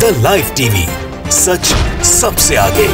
The live TV, सच सबसे आगे।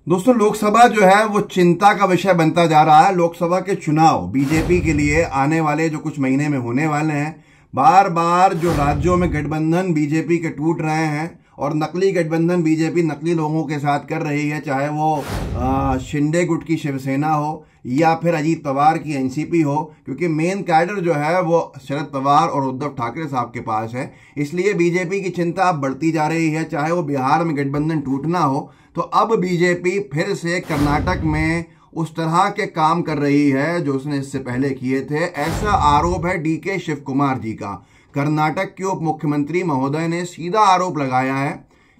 दोस्तों, लोकसभा जो है वो चिंता का विषय बनता जा रहा है। लोकसभा के चुनाव बीजेपी के लिए आने वाले जो कुछ महीने में होने वाले हैं, बार बार जो राज्यों में गठबंधन बीजेपी के टूट रहे हैं और नकली गठबंधन बीजेपी नकली लोगों के साथ कर रही है, चाहे वो शिंदे गुट की शिवसेना हो या फिर अजीत पवार की एनसीपी हो, क्योंकि मेन कैडर जो है वो शरद पवार और उद्धव ठाकरे साहब के पास है। इसलिए बीजेपी की चिंता अब बढ़ती जा रही है। चाहे वो बिहार में गठबंधन टूटना हो, तो अब बीजेपी फिर से कर्नाटक में उस तरह के काम कर रही है जो उसने इससे पहले किए थे। ऐसा आरोप है डीके शिव कुमार जी का। कर्नाटक के उप मुख्यमंत्री महोदय ने सीधा आरोप लगाया है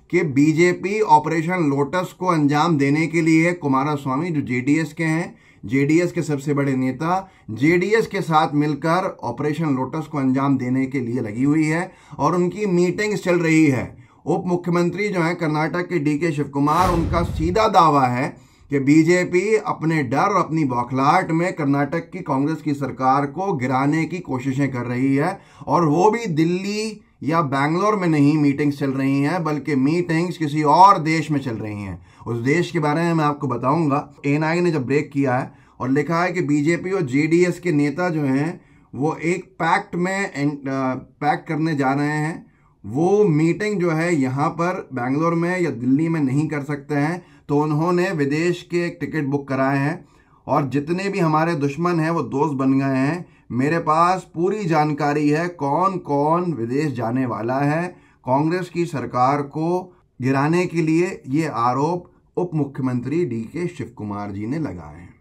कि बीजेपी ऑपरेशन लोटस को अंजाम देने के लिए कुमारस्वामी जो जेडीएस के हैं, जेडीएस के सबसे बड़े नेता, जेडीएस के साथ मिलकर ऑपरेशन लोटस को अंजाम देने के लिए लगी हुई है और उनकी मीटिंग्स चल रही है। उप मुख्यमंत्री जो हैं कर्नाटक के डीके शिव कुमार, उनका सीधा दावा है कि बीजेपी अपने डर और अपनी बौखलाहट में कर्नाटक की कांग्रेस की सरकार को गिराने की कोशिशें कर रही है, और वो भी दिल्ली या बैंगलोर में नहीं मीटिंग्स चल रही हैं, बल्कि मीटिंग्स किसी और देश में चल रही हैं। उस देश के बारे में मैं आपको बताऊंगा। एएनआई ने जब ब्रेक किया है और लिखा है कि बीजेपी और जेडीएस के नेता जो हैं वो एक पैक्ट करने जा रहे हैं। वो मीटिंग जो है यहाँ पर बैंगलोर में या दिल्ली में नहीं कर सकते हैं, तो उन्होंने विदेश के एक टिकट बुक कराए हैं और जितने भी हमारे दुश्मन हैं वो दोस्त बन गए हैं। मेरे पास पूरी जानकारी है कौन कौन विदेश जाने वाला है कांग्रेस की सरकार को गिराने के लिए। ये आरोप उप मुख्यमंत्री डीके शिव कुमार जी ने लगाए हैं।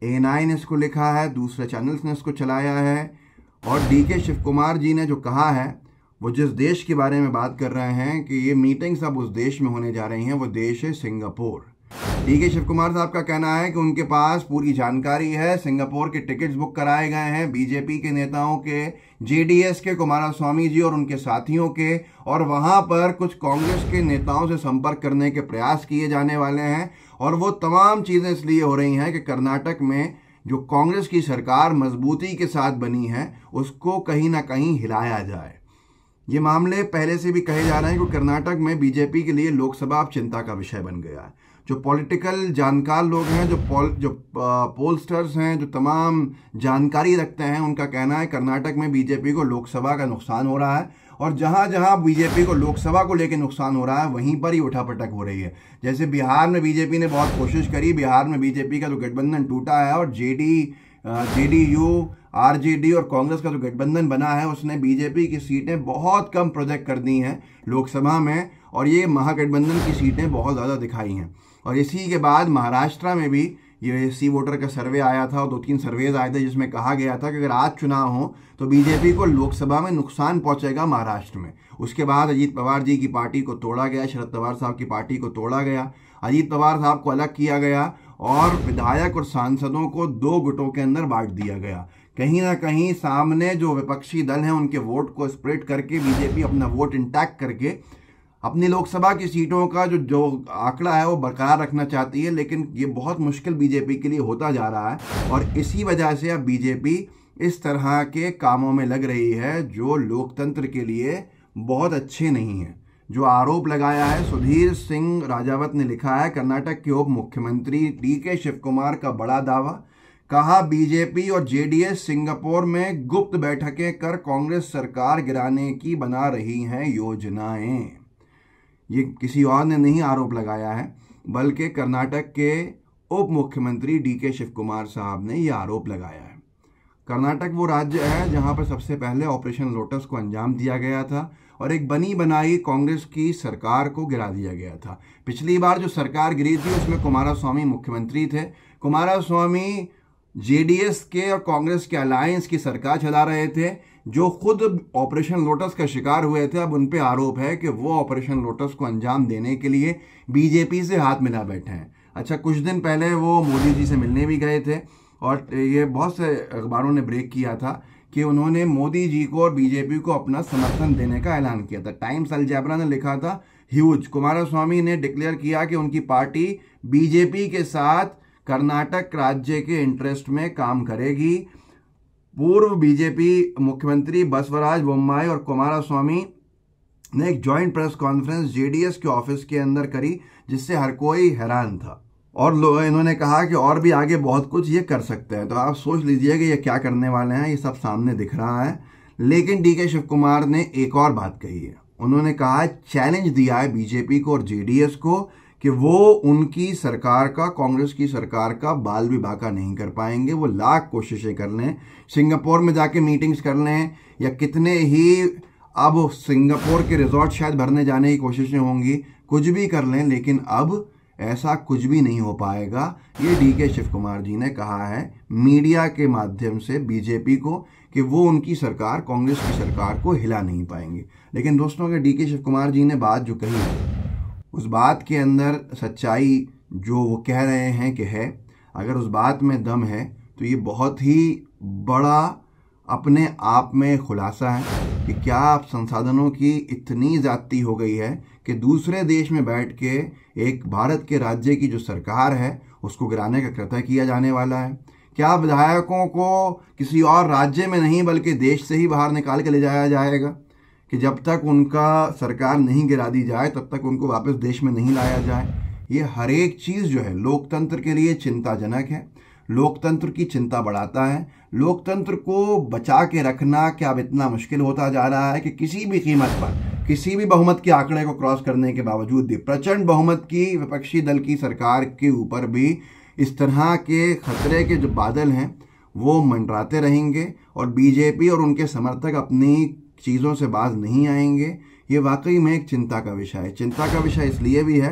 एएनआई ने इसको लिखा है, दूसरे चैनल्स ने इसको चलाया है, और डीके शिव कुमार जी ने जो कहा है, वो जिस देश के बारे में बात कर रहे हैं कि ये मीटिंग्स अब उस देश में होने जा रही हैं, वो देश है सिंगापुर। डीके शिव कुमार साहब का कहना है कि उनके पास पूरी जानकारी है, सिंगापुर के टिकट्स बुक कराए गए हैं बीजेपी के नेताओं के, जेडीएस के कुमारस्वामी जी और उनके साथियों के, और वहां पर कुछ कांग्रेस के नेताओं से संपर्क करने के प्रयास किए जाने वाले हैं। और वो तमाम चीजें इसलिए हो रही हैं कि कर्नाटक में जो कांग्रेस की सरकार मजबूती के साथ बनी है उसको कहीं ना कहीं हिलाया जाए। ये मामले पहले से भी कहे जा रहे हैं कि कर्नाटक में बीजेपी के लिए लोकसभा अब चिंता का विषय बन गया है। जो पॉलिटिकल जानकार लोग हैं, जो पोलस्टर्स हैं, जो तमाम जानकारी रखते हैं, उनका कहना है कर्नाटक में बीजेपी को लोकसभा का नुकसान हो रहा है, और जहां जहां बीजेपी को लोकसभा को लेकर नुकसान हो रहा है वहीं पर ही उठापटक हो रही है। जैसे बिहार में बीजेपी ने बहुत कोशिश करी, बिहार में बीजेपी का जो गठबंधन टूटा है और जेडीयू, आरजेडी और कांग्रेस का जो गठबंधन बना है, उसने बीजेपी की सीटें बहुत कम प्रोजेक्ट कर दी हैं लोकसभा में, और ये महागठबंधन की सीटें बहुत ज़्यादा दिखाई हैं। और इसी के बाद महाराष्ट्र में भी ये सी वोटर का सर्वे आया था और 2-3 सर्वेज आए थे जिसमें कहा गया था कि अगर आज चुनाव हो तो बीजेपी को लोकसभा में नुकसान पहुंचेगा महाराष्ट्र में। उसके बाद अजीत पवार जी की पार्टी को तोड़ा गया, शरद पवार साहब की पार्टी को तोड़ा गया, अजीत पवार साहब को अलग किया गया और विधायक और सांसदों को 2 गुटों के अंदर बांट दिया गया। कहीं ना कहीं सामने जो विपक्षी दल हैं उनके वोट को स्प्लिट करके बीजेपी अपना वोट इंटैक्ट करके अपनी लोकसभा की सीटों का जो आंकड़ा है वो बरकरार रखना चाहती है, लेकिन ये बहुत मुश्किल बीजेपी के लिए होता जा रहा है। और इसी वजह से अब बीजेपी इस तरह के कामों में लग रही है जो लोकतंत्र के लिए बहुत अच्छे नहीं हैं। जो आरोप लगाया है सुधीर सिंह राजावत ने लिखा है, कर्नाटक के उप मुख्यमंत्री डीके शिव कुमार का बड़ा दावा, कहा बीजेपी और जेडीएस सिंगापुर में गुप्त बैठकें कर कांग्रेस सरकार गिराने की बना रही हैं योजनाएं। ये किसी और ने नहीं आरोप लगाया है, बल्कि कर्नाटक के उप मुख्यमंत्री डीके शिव कुमार साहब ने यह आरोप लगाया है। कर्नाटक वो राज्य है जहां पर सबसे पहले ऑपरेशन लोटस को अंजाम दिया गया था और एक बनी बनाई कांग्रेस की सरकार को गिरा दिया गया था। पिछली बार जो सरकार गिरी थी उसमें कुमारस्वामी मुख्यमंत्री थे। कुमारस्वामी जेडीएस के और कांग्रेस के अलायंस की सरकार चला रहे थे, जो खुद ऑपरेशन लोटस का शिकार हुए थे। अब उन पे आरोप है कि वो ऑपरेशन लोटस को अंजाम देने के लिए बीजेपी से हाथ मिला बैठे हैं। अच्छा, कुछ दिन पहले वो मोदी जी से मिलने भी गए थे और ये बहुत से अखबारों ने ब्रेक किया था कि उन्होंने मोदी जी को और बीजेपी को अपना समर्थन देने का ऐलान किया था। टाइम्स अल जबरा ने लिखा था, ह्यूज कुमारस्वामी ने डिक्लेयर किया कि उनकी पार्टी बीजेपी के साथ कर्नाटक राज्य के इंटरेस्ट में काम करेगी। पूर्व बीजेपी मुख्यमंत्री बसवराज बोम्माई और कुमारस्वामी ने एक जॉइंट प्रेस कॉन्फ्रेंस जेडीएस के ऑफिस के अंदर करी, जिससे हर कोई हैरान था। और इन्होंने कहा कि और भी आगे बहुत कुछ ये कर सकते हैं। तो आप सोच लीजिए कि ये क्या करने वाले हैं, ये सब सामने दिख रहा है। लेकिन डीके शिव कुमार ने एक और बात कही है। उन्होंने कहा, चैलेंज दिया है बीजेपी को और जेडीएस को कि वो उनकी सरकार का, कांग्रेस की सरकार का बाल भी बांका नहीं कर पाएंगे। वो लाख कोशिशें कर लें, सिंगापुर में जाके मीटिंग्स कर लें, या कितने ही अब सिंगापुर के रिजॉर्ट शायद भरने जाने की कोशिशें होंगी, कुछ भी कर लें, लेकिन अब ऐसा कुछ भी नहीं हो पाएगा। ये डीके शिव कुमार जी ने कहा है मीडिया के माध्यम से बीजेपी को कि वो उनकी सरकार, कांग्रेस की सरकार को हिला नहीं पाएंगे। लेकिन दोस्तों, अगर डीके शिव कुमार जी ने बात जो कही है, उस बात के अंदर सच्चाई जो वो कह रहे हैं कि है, अगर उस बात में दम है तो ये बहुत ही बड़ा अपने आप में खुलासा है कि क्या आप संसाधनों की इतनी ज्यादती हो गई है कि दूसरे देश में बैठ के एक भारत के राज्य की जो सरकार है उसको गिराने का कृत्य किया जाने वाला है। क्या विधायकों को किसी और राज्य में नहीं बल्कि देश से ही बाहर निकाल के ले जाया जाएगा कि जब तक उनका सरकार नहीं गिरा दी जाए तब तक उनको वापस देश में नहीं लाया जाए। ये हर एक चीज जो है लोकतंत्र के लिए चिंताजनक है, लोकतंत्र की चिंता बढ़ाता है। लोकतंत्र को बचा के रखना क्या अब इतना मुश्किल होता जा रहा है कि किसी भी कीमत पर, किसी भी बहुमत के आंकड़े को क्रॉस करने के बावजूद भी, प्रचंड बहुमत की विपक्षी दल की सरकार के ऊपर भी इस तरह के खतरे के जो बादल हैं वो मंडराते रहेंगे और बीजेपी और उनके समर्थक अपनी चीज़ों से बाज नहीं आएंगे। ये वाकई में एक चिंता का विषय है। चिंता का विषय इसलिए भी है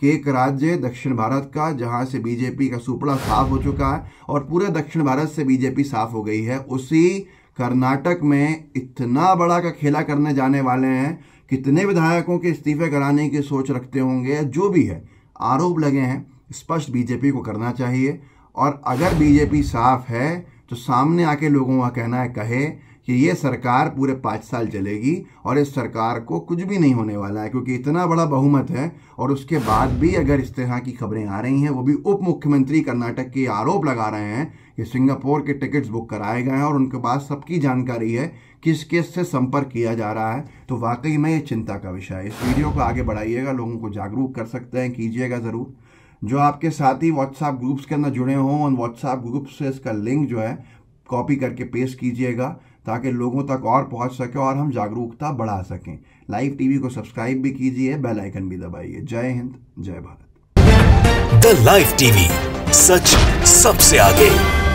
कि एक राज्य दक्षिण भारत का, जहां से बीजेपी का सुपड़ा साफ हो चुका है और पूरे दक्षिण भारत से बीजेपी साफ हो गई है, उसी कर्नाटक में इतना बड़ा का खेला करने जाने वाले हैं। कितने विधायकों के इस्तीफे कराने की सोच रखते होंगे, जो भी है आरोप लगे हैं, स्पष्ट बीजेपी को करना चाहिए। और अगर बीजेपी साफ है तो सामने आके लोगों का कहना है, कहे कि ये सरकार पूरे 5 साल चलेगी और इस सरकार को कुछ भी नहीं होने वाला है, क्योंकि इतना बड़ा बहुमत है। और उसके बाद भी अगर इस तरह की खबरें आ रही हैं, वो भी उप मुख्यमंत्री कर्नाटक के आरोप लगा रहे हैं कि सिंगापुर के टिकट्स बुक कराए गए हैं और उनके पास सबकी जानकारी है किस किस से संपर्क किया जा रहा है, तो वाकई में ये चिंता का विषय है। इस वीडियो को आगे बढ़ाइएगा, लोगों को जागरूक कर सकते हैं, कीजिएगा ज़रूर। जो आपके साथी व्हाट्सएप ग्रुप्स के अंदर जुड़े हों, उन व्हाट्सएप ग्रुप से इसका लिंक जो है कॉपी करके पेस्ट कीजिएगा ताकि लोगों तक और पहुंच सके और हम जागरूकता बढ़ा सकें। लाइव टीवी को सब्सक्राइब भी कीजिए, बेल आइकन भी दबाइए। जय हिंद, जय भारत। द लाइव टीवी, सच सबसे आगे।